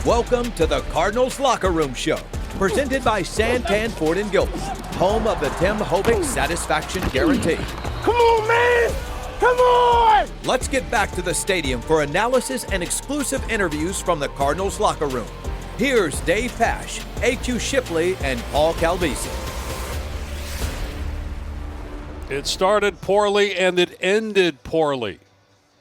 Welcome to the Cardinals Locker Room Show, presented by Santan Ford & Gilbert, home of the Tim Hovick Satisfaction Guarantee. Come on, man! Come on! Let's get back to the stadium for analysis and exclusive interviews from the Cardinals locker room. Here's Dave Pasch, A.Q. Shipley, and Paul Calvisi. It started poorly and it ended poorly.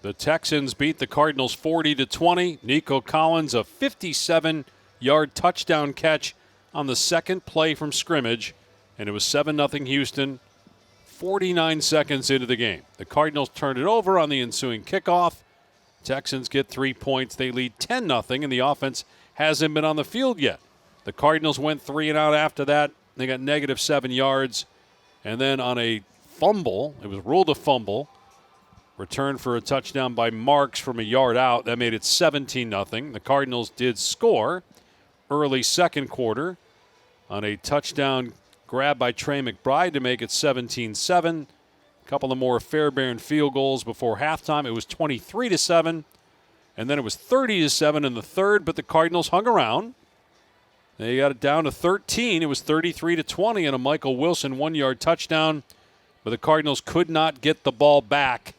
The Texans beat the Cardinals 40-20. Nico Collins, a 57-yard touchdown catch on the second play from scrimmage, and it was 7-0 Houston, 49 seconds into the game. The Cardinals turned it over on the ensuing kickoff. Texans get 3 points. They lead 10-0, and the offense hasn't been on the field yet. The Cardinals went 3 and out after that. They got -7 yards, and then on a fumble, it was ruled a fumble, returned for a touchdown by Marks from a yard out. That made it 17-0. The Cardinals did score early second quarter on a touchdown grab by Trey McBride to make it 17-7. A couple of more Fairbairn field goals before halftime. It was 23-7, and then it was 30-7 in the third, but the Cardinals hung around. They got it down to 13. It was 33-20 and a Michael Wilson 1-yard touchdown, but the Cardinals could not get the ball back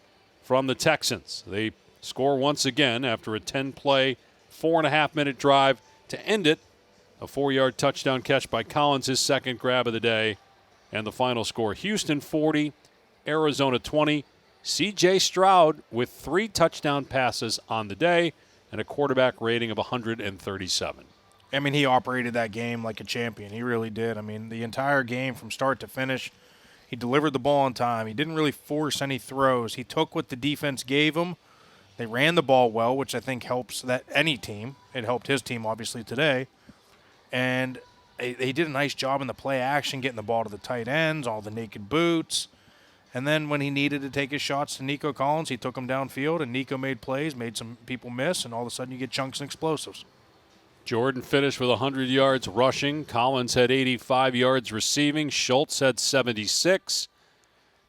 from the Texans. They score once again after a 10-play, 4.5-minute drive to end it. A 4-yard touchdown catch by Collins, his second grab of the day. And the final score, Houston 40, Arizona 20. C.J. Stroud with 3 touchdown passes on the day and a quarterback rating of 137. I mean, he operated that game like a champion. He really did. I mean, the entire game from start to finish, he delivered the ball on time. He didn't really force any throws. He took what the defense gave him. They ran the ball well, which I think helps that any team. It helped his team, obviously, today. And they did a nice job in the play action, getting the ball to the tight ends, all the naked boots. And then when he needed to take his shots to Nico Collins, he took him downfield, and Nico made plays, made some people miss, and all of a sudden you get chunks and explosives. Jordan finished with 100 yards rushing. Collins had 85 yards receiving. Schultz had 76.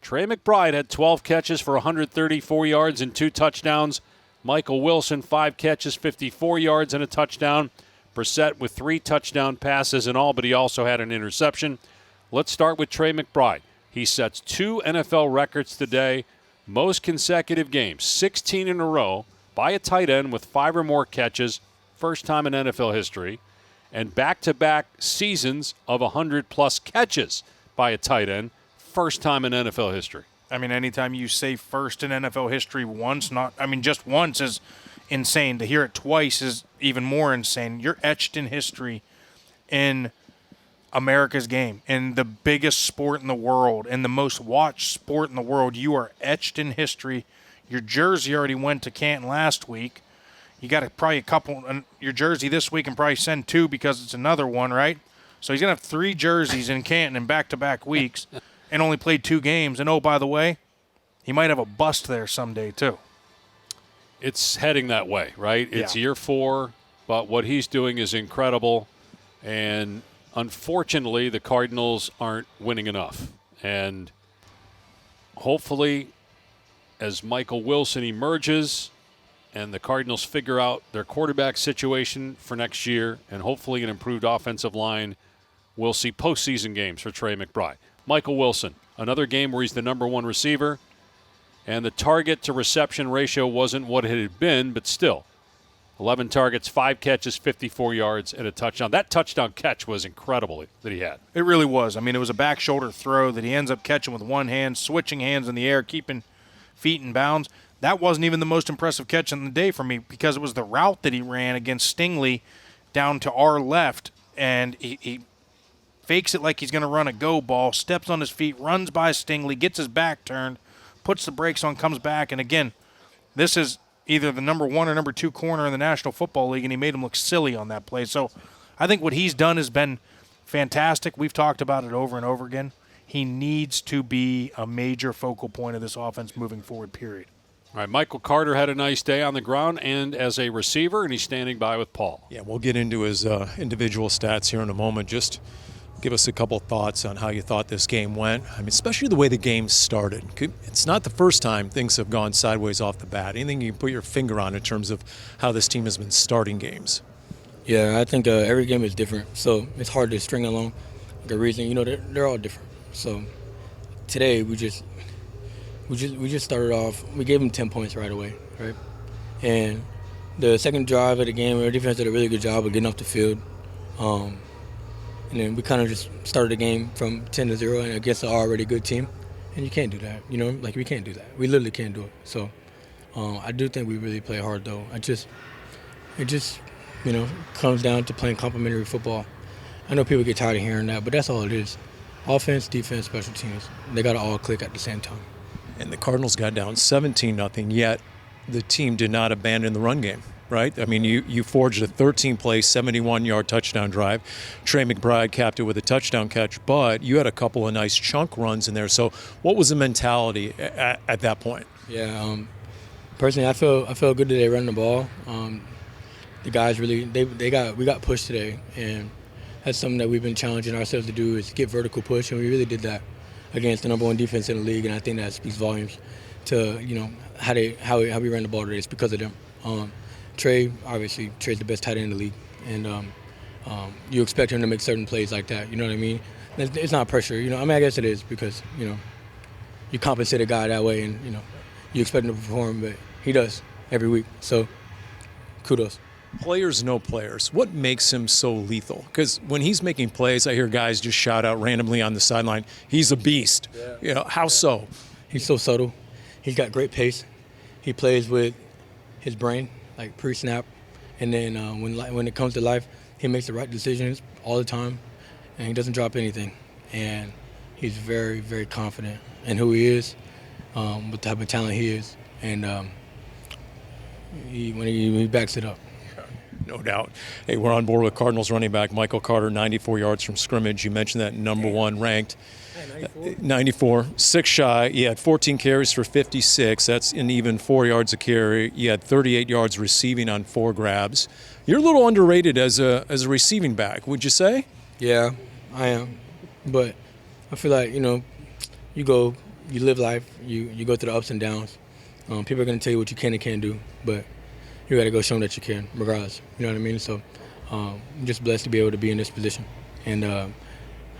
Trey McBride had 12 catches for 134 yards and 2 touchdowns. Michael Wilson, 5 catches, 54 yards and a touchdown. Brissett with 3 touchdown passes in all, but he also had an interception. Let's start with Trey McBride. He sets 2 NFL records today, most consecutive games, 16 in a row, by a tight end with 5 or more catches, first time in NFL history, and back-to-back seasons of 100-plus catches by a tight end, first time in NFL history. I mean, anytime you say first in NFL history once, just once is insane. To hear it twice is even more insane. You're etched in history in America's game, in the biggest sport in the world, in the most watched sport in the world. You are etched in history. Your jersey already went to Canton last week. You got probably a couple your jersey this week and probably send 2 because it's another one, right? So he's going to have 3 jerseys in Canton in back-to-back weeks and only played 2 games. And, oh, by the way, he might have a bust there someday too. It's heading that way, right? It's year 4, but what he's doing is incredible. And unfortunately, the Cardinals aren't winning enough. And hopefully, as Michael Wilson emerges and the Cardinals figure out their quarterback situation for next year and hopefully an improved offensive line, we'll see postseason games for Trey McBride. Michael Wilson, another game where he's the number 1 receiver, and the target-to-reception ratio wasn't what it had been, but still, 11 targets, 5 catches, 54 yards, and a touchdown. That touchdown catch was incredible that he had. It really was. I mean, it was a back shoulder throw that he ends up catching with one hand, switching hands in the air, keeping feet in bounds. That wasn't even the most impressive catch in the day for me because it was the route that he ran against Stingley down to our left, and he fakes it like he's going to run a go ball, steps on his feet, runs by Stingley, gets his back turned, puts the brakes on, comes back, and again, this is either the number 1 or number 2 corner in the National Football League, and he made him look silly on that play. So I think what he's done has been fantastic. We've talked about it over and over again. He needs to be a major focal point of this offense moving forward, period. All right, Michael Carter had a nice day on the ground and as a receiver, and he's standing by with Paul. Yeah, we'll get into his individual stats here in a moment. Just give us a couple thoughts on how you thought this game went. I mean, especially the way the game started. It's not the first time things have gone sideways off the bat. Anything you can put your finger on in terms of how this team has been starting games? Yeah, I think every game is different, so it's hard to string along the reason. You know, they're all different. So today we just started off. We gave them 10 points right away, right? And the second drive of the game, our defense did a really good job of getting off the field. And then we kind of just started the game from 10-0 and against an already good team. And you can't do that, you know? Like, we can't do that. We literally can't do it. So I do think we really play hard, though. It just, you know, comes down to playing complementary football. I know people get tired of hearing that, but that's all it is. Offense, defense, special teams. They got to all click at the same time. And the Cardinals got down 17-0, yet the team did not abandon the run game, right? I mean, you forged a 13-play, 71-yard touchdown drive. Trey McBride capped it with a touchdown catch, but you had a couple of nice chunk runs in there. So what was the mentality at that point? Yeah, personally, I feel good that they run the ball. The guys really, we got pushed today, and that's something that we've been challenging ourselves to do is get vertical push, and we really did that against the number one defense in the league, and I think that speaks volumes to, you know, how we ran the ball today. It's because of them. Trey's the best tight end in the league, and you expect him to make certain plays like that. You know what I mean? It's not pressure. You know, I mean, I guess it is because, you know, you compensate a guy that way, and, you know, you expect him to perform, but he does every week. So, kudos. Players know players. What makes him so lethal? Because when he's making plays, I hear guys just shout out randomly on the sideline, he's a beast. Yeah. You know, how so? He's so subtle. He's got great pace. He plays with his brain, like pre-snap. And then when it comes to life, he makes the right decisions all the time, and he doesn't drop anything. And he's very, very confident in who he is, what the type of talent he is. And when he backs it up. No doubt. Hey, we're on board with Cardinals running back Michael Carter, 94 yards from scrimmage. You mentioned that number one ranked. 94, 6 shy. You had 14 carries for 56. That's an even 4 yards a carry. You had 38 yards receiving on 4 grabs. You're a little underrated as a receiving back, would you say? Yeah, I am. But I feel like, you know, you live life, you go through the ups and downs. People are going to tell you what you can and can't do, but you got to go show them that you can, regardless. You know what I mean? So I'm just blessed to be able to be in this position. And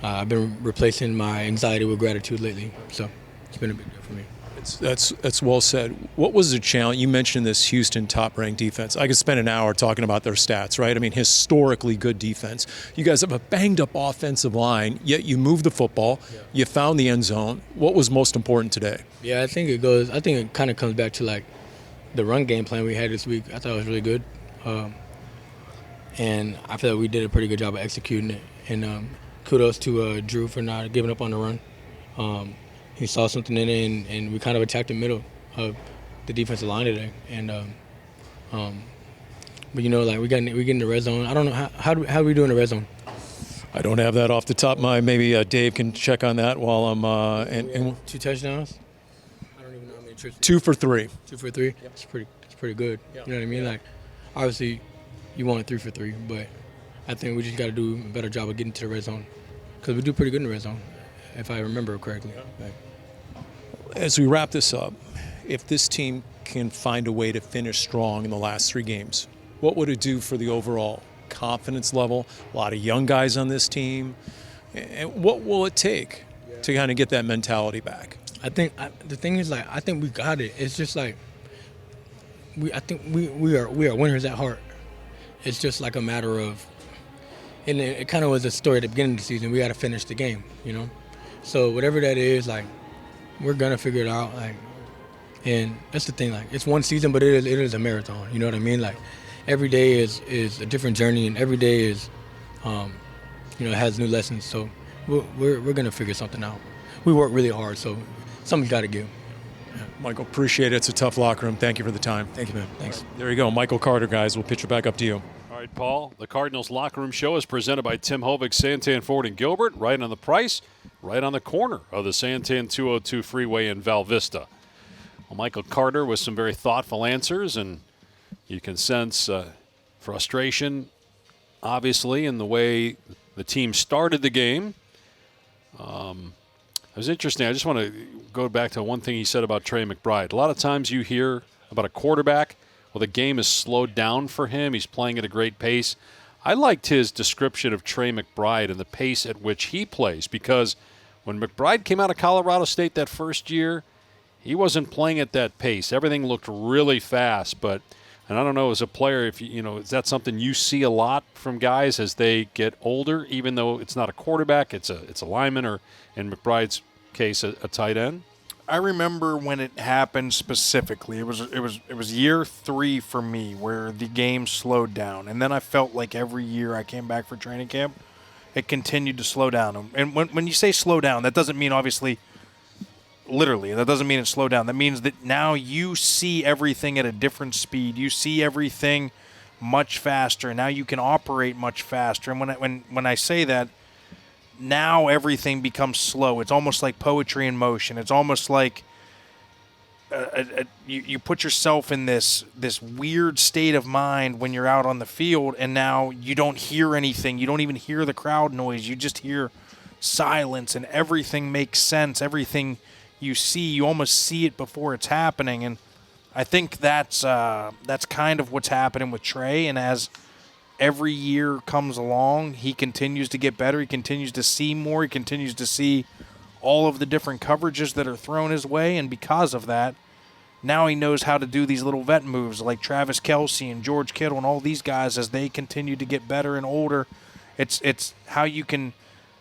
I've been replacing my anxiety with gratitude lately. So it's been a big deal for me. That's well said. What was the challenge? You mentioned this Houston top-ranked defense. I could spend an hour talking about their stats, right? I mean, historically good defense. You guys have a banged-up offensive line, yet you moved the football. Yeah. You found the end zone. What was most important today? Yeah, I think it kind of comes back to, like, the run game plan we had this week. I thought it was really good. And I feel like we did a pretty good job of executing it. And kudos to Drew for not giving up on the run. He saw something in it, and we kind of attacked the middle of the defensive line today. And but you know, like we get in the red zone. I don't know how do we do in the red zone. I don't have that off the top of my. Maybe Dave can check on that while I'm. 2 touchdowns. I don't even know how many trips. 2 for 3. 2 for 3. Yep. It's pretty good. Yep. You know what I mean? Like, obviously, you want 3 for 3, but I think we just got to do a better job of getting to the red zone because we do pretty good in the red zone, if I remember correctly. Yeah. As we wrap this up, if this team can find a way to finish strong in the last 3 games, what would it do for the overall confidence level? A lot of young guys on this team. And what will it take to kind of get that mentality back? I think the thing is, like, I think we got it. It's just like I think we are winners at heart. It's just like a matter of, and it kind of was a story at the beginning of the season. We got to finish the game, you know. So whatever that is, like, we're gonna figure it out. Like, and that's the thing. Like, it's one season, but it is a marathon. You know what I mean? Like, every day is a different journey, and every day is, you know, has new lessons. So we're gonna figure something out. We work really hard, so something's got to give. Yeah. Michael, appreciate it. It's a tough locker room. Thank you for the time. Thank you, man. Thanks. Right, there you go. Michael Carter, guys. We'll pitch it back up to you. All right, Paul. The Cardinals Locker Room Show is presented by Tim Hovig, Santan Ford and Gilbert, right on the price, right on the corner of the Santan 202 freeway in Val Vista. Well, Michael Carter with some very thoughtful answers, and you can sense frustration, obviously, in the way the team started the game. It was interesting. I just want to go back to one thing he said about Trey McBride. A lot of times you hear about a quarterback, well, the game is slowed down for him. He's playing at a great pace. I liked his description of Trey McBride and the pace at which he plays, because when McBride came out of Colorado State that first year, he wasn't playing at that pace. Everything looked really fast, but and I don't know, as a player, if is that something you see a lot from guys as they get older, even though it's not a quarterback, it's a lineman, or in McBride's case, a tight end? I remember when it happened specifically. It was year 3 for me where the game slowed down, and then I felt like every year I came back for training camp, it continued to slow down. And when you say slow down, that doesn't mean obviously literally. That doesn't mean it slowed down. That means that now you see everything at a different speed. You see everything much faster. Now you can operate much faster. And when I say that, now everything becomes slow. It's almost like poetry in motion. It's almost like you put yourself in this weird state of mind when you're out on the field, and now you don't hear anything. You don't even hear the crowd noise. You just hear silence, and everything makes sense. Everything you see, you almost see it before it's happening. And I think that's kind of what's happening with Trey. And as every year comes along, he continues to get better. He continues to see more. He continues to see all of the different coverages that are thrown his way. And because of that, now he knows how to do these little vet moves like Travis Kelce and George Kittle and all these guys as they continue to get better and older. It's how you can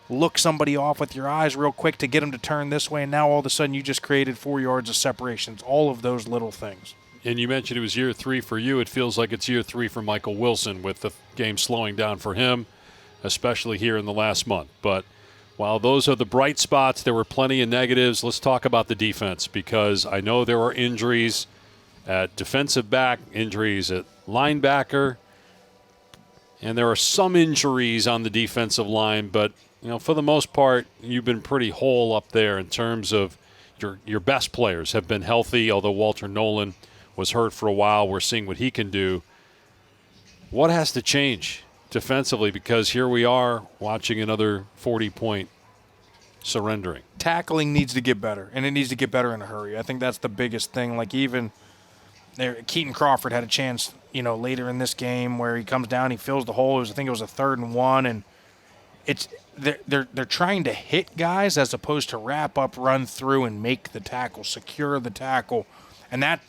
look somebody off with your eyes real quick to get them to turn this way, and now all of a sudden you just created 4 yards of separation. It's all of those little things. And you mentioned it was year 3 for you. It feels like it's year 3 for Michael Wilson, with the game slowing down for him, especially here in the last month. But while those are the bright spots, there were plenty of negatives. Let's talk about the defense, because I know there are injuries at defensive back, injuries at linebacker, and there are some injuries on the defensive line, but for the most part, you've been pretty whole up there in terms of your best players have been healthy, although Walter Nolan was hurt for a while. We're seeing what he can do. What has to change defensively? Because here we are watching another 40-point surrendering. Tackling needs to get better, and it needs to get better in a hurry. I think that's the biggest thing. Like even there, Keaton Crawford had a chance, later in this game where he comes down, he fills the hole. I think it was a 3rd and 1, and it's they're trying to hit guys as opposed to wrap up, run through, and make the tackle, secure the tackle. And that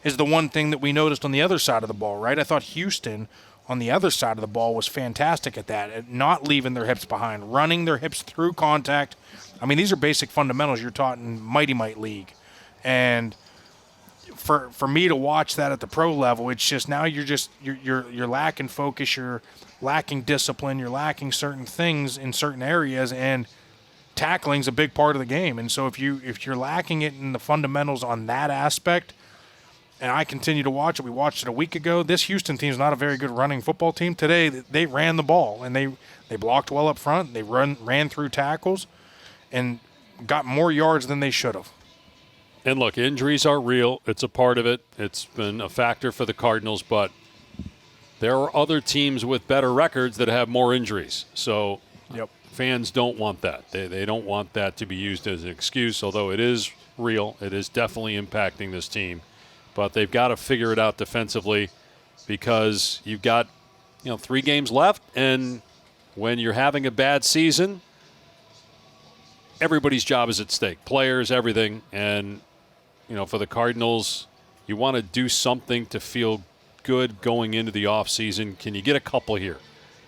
is the one thing that we noticed on the other side of the ball, right? I thought Houston on the other side of the ball was fantastic at that, at not leaving their hips behind, running their hips through contact. I mean, these are basic fundamentals you're taught in Mighty Might League. And for me to watch that at the pro level, it's just now you're lacking focus, you're lacking discipline, you're lacking certain things in certain areas, and tackling's a big part of the game. And so if you're lacking it in the fundamentals on that aspect, and I continue to watch it, we watched it a week ago, this Houston team's not a very good running football team. Today they ran the ball, and they blocked well up front, they ran through tackles, and got more yards than they should have. And look, injuries are real. It's a part of it. It's been a factor for the Cardinals, but there are other teams with better records that have more injuries. So fans don't want that. They don't want that to be used as an excuse, although it is real. It is definitely impacting this team. But they've got to figure it out defensively, because you've got 3 games left, and when you're having a bad season, everybody's job is at stake. Players, everything. And for the Cardinals, you want to do something to feel good going into the offseason. Can you get a couple here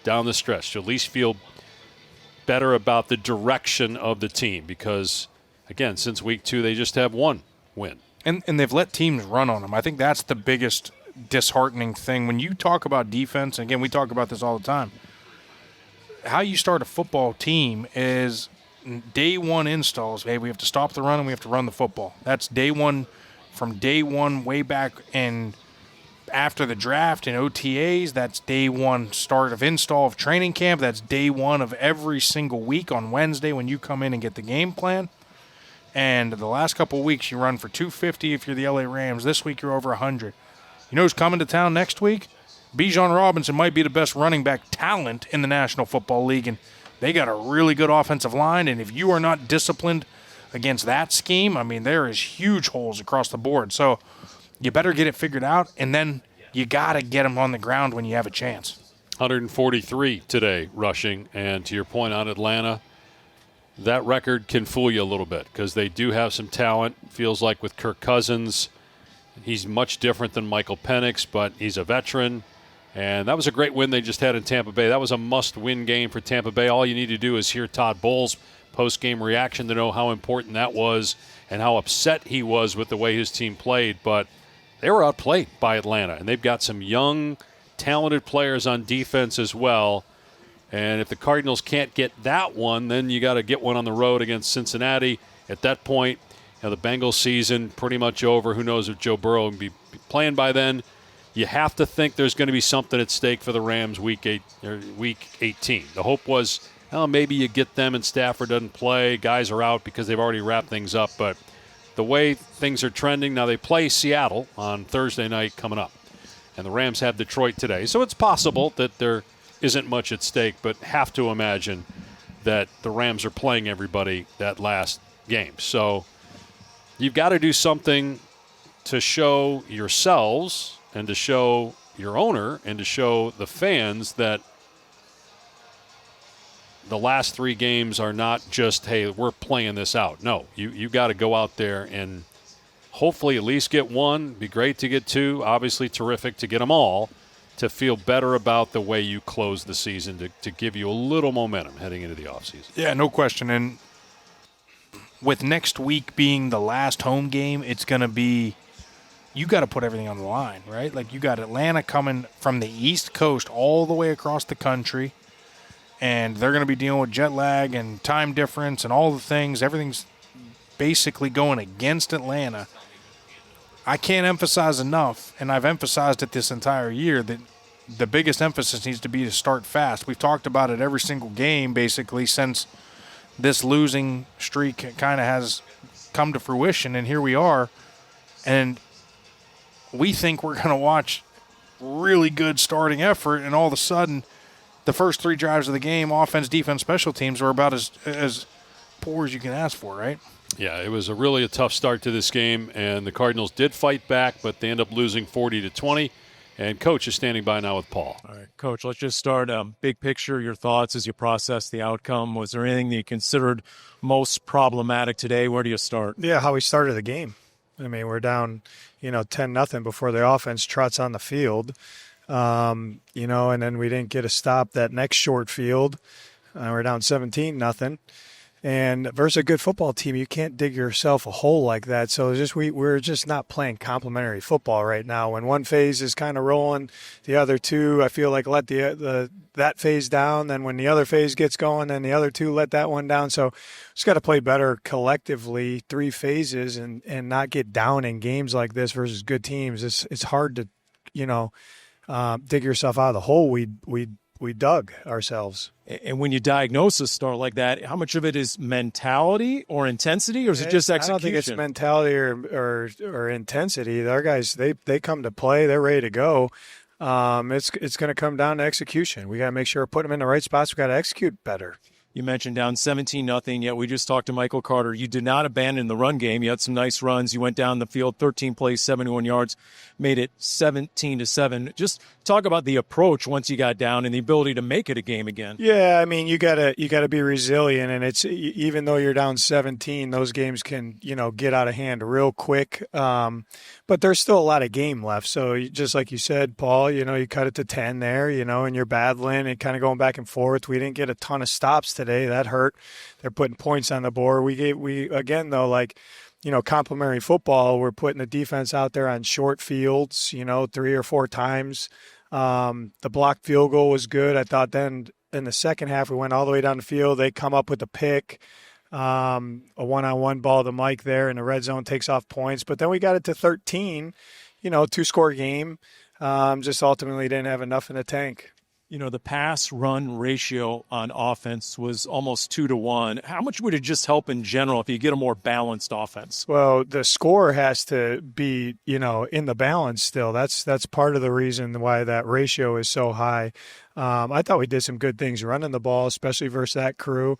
down the stretch to at least feel better about the direction of the team? Because, again, since week 2, they just have 1 win. And they've let teams run on them. I think that's the biggest disheartening thing. When you talk about defense, and again, we talk about this all the time, how you start a football team is day 1 installs. Hey, we have to stop the run and we have to run the football. That's day 1, from day 1 way back in after the draft and OTAs. That's day 1 start of install of training camp. That's day 1 of every single week on Wednesday when you come in and get the game plan. And the last couple of weeks, you run for 250 if you're the LA Rams. This week, you're over 100. You know who's coming to town next week? Bijan Robinson might be the best running back talent in the National Football League, and they got a really good offensive line. And if you are not disciplined against that scheme, I mean, there is huge holes across the board. So you better get it figured out, and then you got to get them on the ground when you have a chance. 143 today rushing. And to your point on Atlanta, that record can fool you a little bit because they do have some talent. Feels like with Kirk Cousins, he's much different than Michael Penix, but he's a veteran. And that was a great win they just had in Tampa Bay. That was a must-win game for Tampa Bay. All you need to do is hear Todd Bowles' post-game reaction to know how important that was and how upset he was with the way his team played. But they were outplayed by Atlanta, and they've got some young, talented players on defense as well. And if the Cardinals can't get that one, then you got to get one on the road against Cincinnati. At that point, the Bengals season pretty much over. Who knows if Joe Burrow will be playing by then. You have to think there's going to be something at stake for the Rams week 18. The hope was, maybe you get them and Stafford doesn't play. Guys are out because they've already wrapped things up. But the way things are trending, now they play Seattle on Thursday night coming up. And the Rams have Detroit today. So it's possible that there isn't much at stake, but have to imagine that the Rams are playing everybody that last game. So you've got to do something to show yourselves and to show your owner and to show the fans that the last 3 games are not just, hey, we're playing this out. No, you got to go out there and hopefully at least get 1. Be great to get 2. Obviously terrific to get them all, to feel better about the way you close the season, to give you a little momentum heading into the offseason. Yeah, no question. And with next week being the last home game, it's going to be, you got to put everything on the line, right? Like, you got Atlanta coming from the East Coast all the way across the country, and they're going to be dealing with jet lag and time difference and all the things. Everything's basically going against Atlanta. I can't emphasize enough, and I've emphasized it this entire year, that the biggest emphasis needs to be to start fast. We've talked about it every single game, basically, since this losing streak kind of has come to fruition, and here we are. And we think we're going to watch really good starting effort, and all of a sudden, the first 3 drives of the game, offense, defense, special teams, were about as poor as you can ask for, right? Yeah, it was really a tough start to this game, and the Cardinals did fight back, but they end up losing 40-20. And Coach is standing by now with Paul. All right, Coach, let's just start big picture, your thoughts as you process the outcome. Was there anything that you considered most problematic today? Where do you start? Yeah, how we started the game. I mean, we're down, 10-0 before the offense trots on the field, and then we didn't get a stop that next short field. We're down 17-0. And versus a good football team, you can't dig yourself a hole like that. So it's just we're just not playing complementary football right now. When one phase is kind of rolling, the other two, I feel like, let that phase down. Then when the other phase gets going, then the other two let that one down. So just got to play better collectively, 3 phases, and not get down in games like this versus good teams. It's hard to, dig yourself out of the hole we dug ourselves. And when you diagnose a start like that, how much of it is mentality or intensity, or is it just execution? I don't think it's mentality or intensity. Our guys, they come to play. They're ready to go. It's going to come down to execution. We got to make sure we put them in the right spots. We got to execute better. You mentioned down 17-0, yet we just talked to Michael Carter. You did not abandon the run game. You had some nice runs. You went down the field, 13 plays, 71 yards, made it 17-7. Just talk about the approach once you got down and the ability to make it a game again. Yeah, I mean, you gotta be resilient, and it's even though you're down 17, those games can get out of hand real quick. But there's still a lot of game left. So just like you said, Paul, you cut it to 10 there, and you're battling and kind of going back and forth. We didn't get a ton of stops today. That hurt. They're putting points on the board. We again, though, complementary football, we're putting the defense out there on short fields, 3 or 4 times. The blocked field goal was good. I thought then in the second half, we went all the way down the field. They come up with a pick. A one-on-one ball to Mike there in the red zone takes off points. But then we got it to 13, 2-score game. Just ultimately didn't have enough in the tank. The pass-run ratio on offense was almost 2-1. How much would it just help in general if you get a more balanced offense? Well, the score has to be, in the balance still. That's part of the reason why that ratio is so high. I thought we did some good things running the ball, especially versus that crew.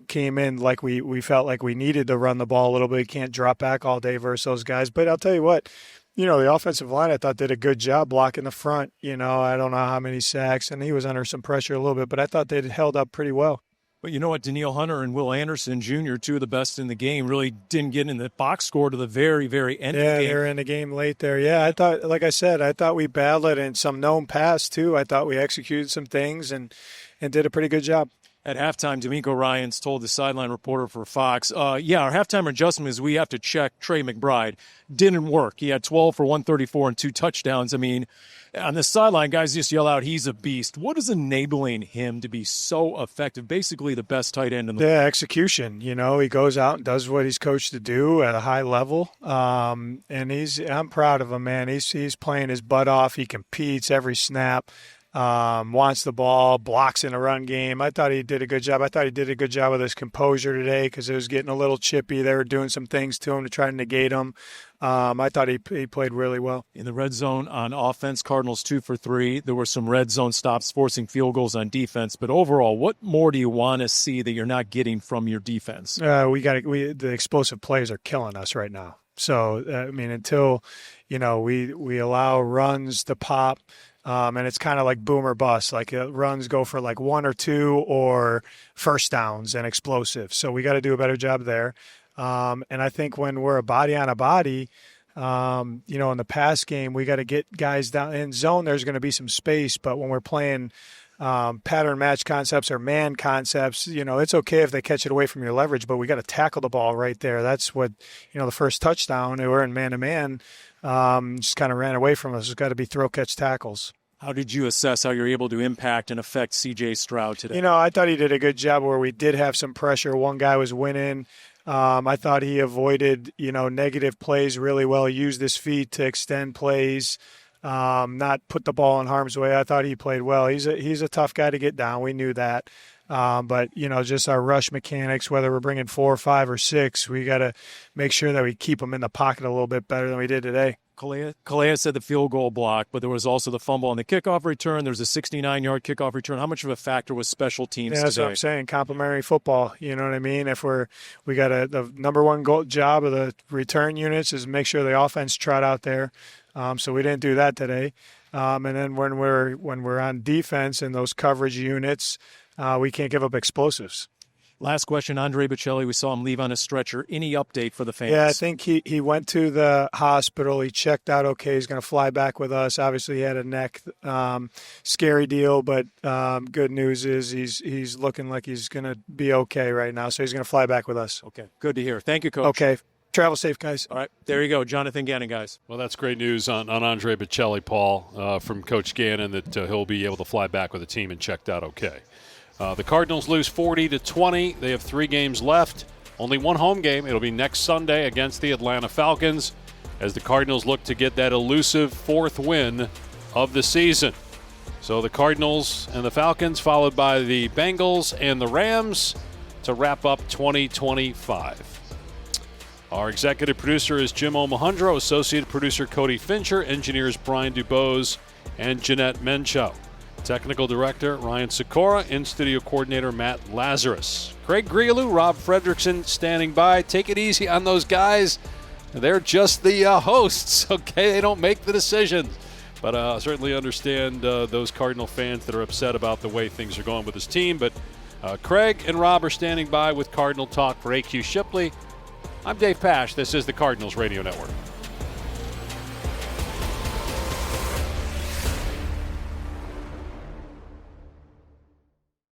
Came in like we felt like we needed to run the ball a little bit. Can't drop back all day versus those guys. But I'll tell you what, The offensive line I thought did a good job blocking the front. I don't know how many sacks, and he was under some pressure a little bit, but I thought they held up pretty well. But you know what? Daniil Hunter and Will Anderson Jr., two of the best in the game, really didn't get in the box score to the very, very end of the game. Yeah, they were in the game late there. Yeah, I thought, like I said, I thought we battled it in some known pass, too. I thought we executed some things and did a pretty good job. At halftime, D'Amico Ryans told the sideline reporter for Fox, our halftime adjustment is we have to check Trey McBride. Didn't work. He had 12 for 134 and 2 touchdowns. I mean, on the sideline, guys just yell out, he's a beast. What is enabling him to be so effective, basically the best tight end in the league? Yeah, execution. He goes out and does what he's coached to do at a high level. And I'm proud of him, man. He's playing his butt off. He competes every snap. Wants the ball, blocks in a run game. I thought he did a good job. I thought he did a good job with his composure today because it was getting a little chippy. They were doing some things to him to try to negate him. I thought he played really well. In the red zone on offense, Cardinals 2 for 3. There were some red zone stops forcing field goals on defense. But overall, what more do you want to see that you're not getting from your defense? The explosive plays are killing us right now. So, until, we allow runs to pop, and it's kind of like boom or bust. Like runs go for like 1 or 2 or first downs and explosive. So we got to do a better job there. And I think when we're a body on a body, in the pass game, we got to get guys down in zone. There's going to be some space, but when we're playing pattern match concepts or man concepts, it's okay if they catch it away from your leverage, but we got to tackle the ball right there. That's what, the first touchdown, they were in man-to-man, just kind of ran away from us. It's got to be throw-catch tackles. How did you assess how you're able to impact and affect C.J. Stroud today? I thought he did a good job where we did have some pressure. One guy was winning. I thought he avoided, negative plays really well. He used his feet to extend plays, not put the ball in harm's way. I thought he played well. He's a tough guy to get down. We knew that. But, just our rush mechanics, whether we're bringing 4, 5, or 6, we got to make sure that we keep them in the pocket a little bit better than we did today. Calais said the field goal block, but there was also the fumble on the kickoff return. There's a 69-yard kickoff return. How much of a factor was special teams today? That's what I'm saying, complementary football. You know what I mean? If we got the number one job of the return units is make sure the offense trot out there. So we didn't do that today. And then when we're on defense in those coverage units, we can't give up explosives. Last question, Andre Bocelli. We saw him leave on a stretcher. Any update for the fans? Yeah, I think he went to the hospital. He checked out okay. He's going to fly back with us. Obviously, he had a neck scary deal, but good news is he's looking like he's going to be okay right now. So he's going to fly back with us. Okay, good to hear. Thank you, Coach. Okay. Travel safe, guys. All right, there you go. Jonathan Gannon, guys. Well, that's great news on Andre Bocelli, Paul, from Coach Gannon, that he'll be able to fly back with the team and checked out okay. The Cardinals lose 40-20. They have 3 games left. Only one home game. It'll be next Sunday against the Atlanta Falcons as the Cardinals look to get that elusive 4th win of the season. So the Cardinals and the Falcons, followed by the Bengals and the Rams to wrap up 2025. Our executive producer is Jim Omohundro, associate producer Cody Fincher, engineers Brian Dubose and Jeanette Mencho. Technical director Ryan Sikora, in-studio coordinator Matt Lazarus. Craig Grialou, Rob Fredrickson standing by. Take it easy on those guys. They're just the hosts, okay? They don't make the decisions. But I certainly understand those Cardinal fans that are upset about the way things are going with this team. But Craig and Rob are standing by with Cardinal Talk for A.Q. Shipley. I'm Dave Pasch. This is the Cardinals Radio Network.